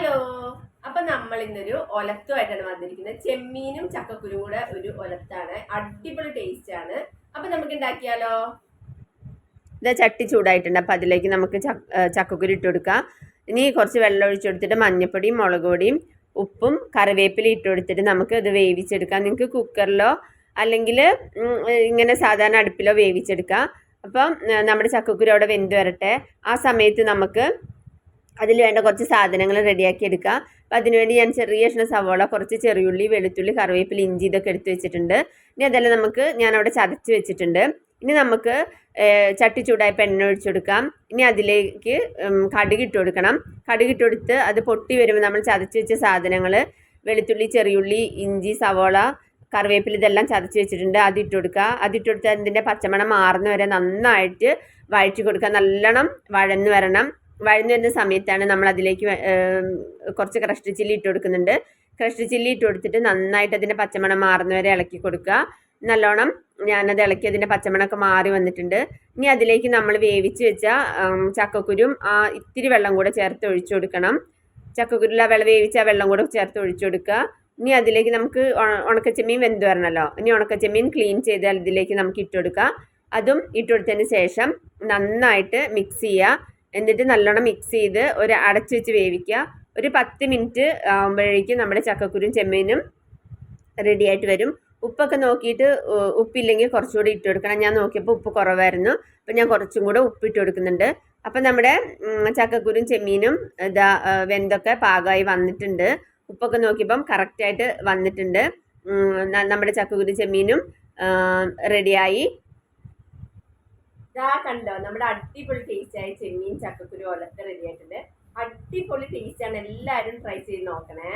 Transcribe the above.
Hello, അപ്പൊ നമ്മൾ ഇന്നൊരു ഒലത്തുമായിട്ടാണ് വന്നിരിക്കുന്നത്. ചെമ്മീനും ചക്കക്കുരും കൂടെ ഒരു ഒലത്താണ്. അടിപൊളി ടേസ്റ്റ് ആണ്. അപ്പൊ നമുക്ക് ഉണ്ടാക്കിയാലോ? ഇതാ ചട്ടി ചൂടായിട്ടുണ്ട്. അപ്പം അതിലേക്ക് നമുക്ക് ചക്കക്കുരു ഇട്ട് കൊടുക്കാം. ഇനി കുറച്ച് വെള്ളം ഒഴിച്ചു കൊടുത്തിട്ട് മഞ്ഞപ്പൊടിയും മുളക് പൊടിയും ഉപ്പും കറിവേപ്പില ഇട്ട് കൊടുത്തിട്ട് നമുക്ക് ഇത് വേവിച്ചെടുക്കാം. നിങ്ങൾക്ക് കുക്കറിലോ അല്ലെങ്കിൽ ഇങ്ങനെ സാധാരണ അടുപ്പിലോ വേവിച്ചെടുക്കാം. അപ്പം നമ്മുടെ ചക്കക്കുരു അവിടെ വെന്ത് വരട്ടെ. ആ സമയത്ത് നമുക്ക് അതിൽ വേണ്ട കുറച്ച് സാധനങ്ങൾ റെഡിയാക്കി എടുക്കുക. അപ്പം അതിനുവേണ്ടി ഞാൻ ചെറിയ സവോള, കുറച്ച് ചെറിയുള്ളി, വെളുത്തുള്ളി, കറിവേപ്പില, ഇഞ്ചി ഇതൊക്കെ എടുത്ത് വെച്ചിട്ടുണ്ട്. ഇനി അതെല്ലാം ഞാൻ അവിടെ ചതച്ച് വെച്ചിട്ടുണ്ട്. ഇനി നമുക്ക് ചട്ടി ചൂടായപ്പോൾ എണ്ണ ഒഴിച്ചു കൊടുക്കാം. ഇനി അതിലേക്ക് കടുക് ഇട്ട് കൊടുക്കണം. കടുക് ഇട്ട് കൊടുത്ത് അത് പൊട്ടി വരുമ്പോൾ നമ്മൾ ചതച്ച് വെച്ച സാധനങ്ങൾ വെളുത്തുള്ളി, ചെറിയുള്ളി, ഇഞ്ചി, സവോള, കറിവേപ്പില ഇതെല്ലാം ചതച്ച് വെച്ചിട്ടുണ്ട്. അതിട്ട് കൊടുക്കുക. അതിട്ട് കൊടുത്ത് അതിൻ്റെ പച്ചമണം മാറുന്ന വരെ നന്നായിട്ട് വഴറ്റി കൊടുക്കുക. നല്ലോണം വഴന്ന് വരണം. വഴന്നു വരുന്ന സമയത്താണ് നമ്മൾ അതിലേക്ക് കുറച്ച് ക്രഷ്ഡ് ചില്ലി ഇട്ട് കൊടുക്കുന്നുണ്ട്. ക്രഷ്ഡ് ചില്ലി ഇട്ട് കൊടുത്തിട്ട് നന്നായിട്ട് അതിൻ്റെ പച്ചമണം മാറുന്നവരെ ഇളക്കി കൊടുക്കുക. നല്ലോണം ഞാനത് ഇളക്കി അതിൻ്റെ പച്ചമണമൊക്കെ മാറി വന്നിട്ടുണ്ട്. ഇനി അതിലേക്ക് നമ്മൾ വേവിച്ച് വെച്ച ചക്കക്കുരും ഇത്തിരി വെള്ളം കൂടെ ചേർത്ത് ഒഴിച്ചു കൊടുക്കണം. ചക്കക്കുരുള്ള വേവിച്ച വെള്ളം കൂടെ ചേർത്ത് ഒഴിച്ചു കൊടുക്കുക. ഇനി അതിലേക്ക് നമുക്ക് ഉണക്കച്ചെമ്മീൻ വെന്ത് വരണമല്ലോ. ഇനി ഉണക്കച്ചെമ്മീൻ ക്ലീൻ ചെയ്ത് അതിലേക്ക് നമുക്ക് ഇട്ട് കൊടുക്കുക. അതും ഇട്ട് കൊടുത്തതിന് ശേഷം നന്നായിട്ട് മിക്സ് ചെയ്യുക. എന്നിട്ട് നല്ലോണം മിക്സ് ചെയ്ത് അടച്ച് വെച്ച് വേവിക്കുക. ഒരു 10 മിനിറ്റ് ആകുമ്പോഴേക്കും നമ്മുടെ ചക്കക്കുരും ചെമ്മീനും റെഡി ആയിട്ട് വരും. ഉപ്പൊക്കെ നോക്കിയിട്ട് ഉപ്പില്ലെങ്കിൽ കുറച്ചുകൂടി ഇട്ട് കൊടുക്കണം. ഞാൻ നോക്കിയപ്പോൾ ഉപ്പ് കുറവായിരുന്നു. അപ്പം ഞാൻ കുറച്ചും കൂടെ ഉപ്പിട്ട് കൊടുക്കുന്നുണ്ട്. അപ്പം നമ്മുടെ ചക്കക്കുരും ചെമ്മീനും വെന്തൊക്കെ പാകമായി വന്നിട്ടുണ്ട്. ഉപ്പൊക്കെ നോക്കിയപ്പം കറക്റ്റായിട്ട് വന്നിട്ടുണ്ട്. നമ്മുടെ ചക്കക്കുരും ചെമ്മീനും റെഡിയായി. ഇതാ കണ്ടോ, നമ്മുടെ അടിപൊളി ടേസ്റ്റ് ആയ ചെമ്മീൻ ചക്കക്കുരു ഒലത്ത് റെഡി ആയിട്ടുണ്ട്. അടിപൊളി ടേസ്റ്റ് ആണ്. എല്ലാവരും ട്രൈ ചെയ്ത് നോക്കണേ.